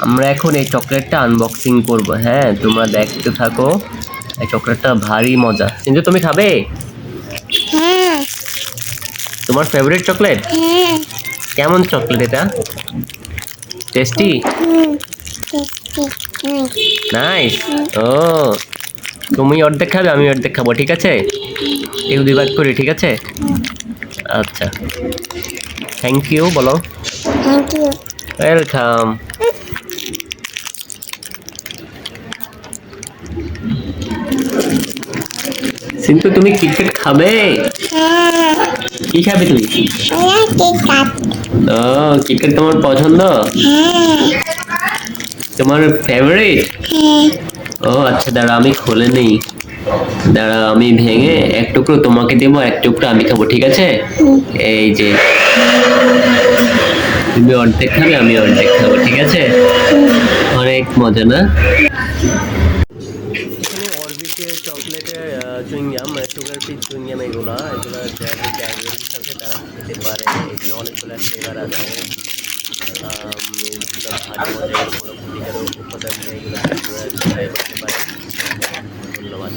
আমরা এখন এই চকলেটটা আনবক্সিং করব। হ্যাঁ, তোমরা দেখতে থাকো। এই চকলেটটা ভারী মজা। কিন্তু তুমি খাবে? হ্যাঁ। তোমার ফেভারিট চকলেট? হ্যাঁ। কেমন চকলেট এটা? টেস্টি? নাইস। ও, তুমি অর্ধেক খাবে, আমি অর্ধেক খাবো, ঠিক আছে? কেউ দুই ভাগ করি, ঠিক আছে? আচ্ছা, থ্যাংক ইউ বলো। Thank you. ওয়েলকাম। সিন্তু, তুমি কিটক্যাট খাবে? হ্যাঁ। কি খাবে তুমি? আমার কেক। ও, কিটক্যাট তোমার পছন্দ? হ্যাঁ। তোমার ফেভারিট? হ্যাঁ। ও আচ্ছা, দাঁড়া আমি খুলে নেই। দাঁড়া, আমি ভেঙে এক টুকরো তোমাকে দেবো, এক টুকরো আমি খাবো, ঠিক আছে? এই যে, তুমি অর্ধেক খাবে, আমি অর্ধেক খাবো, ঠিক আছে? অনেক মজা না? এখানে অরবিটের চকলেটের চুইংগাম, সুগার ফ্রি চুইংগাম, এগুলা যাদের ডায়াবেটিস আছে তারা খেতে পারে। এখানে অনেকগুলো ফ্লেভার আছে। এগুলো ভারী মজা, এগুলো কোনো ক্ষতিকারক উপাদান নেই, এগুলো ট্রাই করতে পারেন। ধন্যবাদ।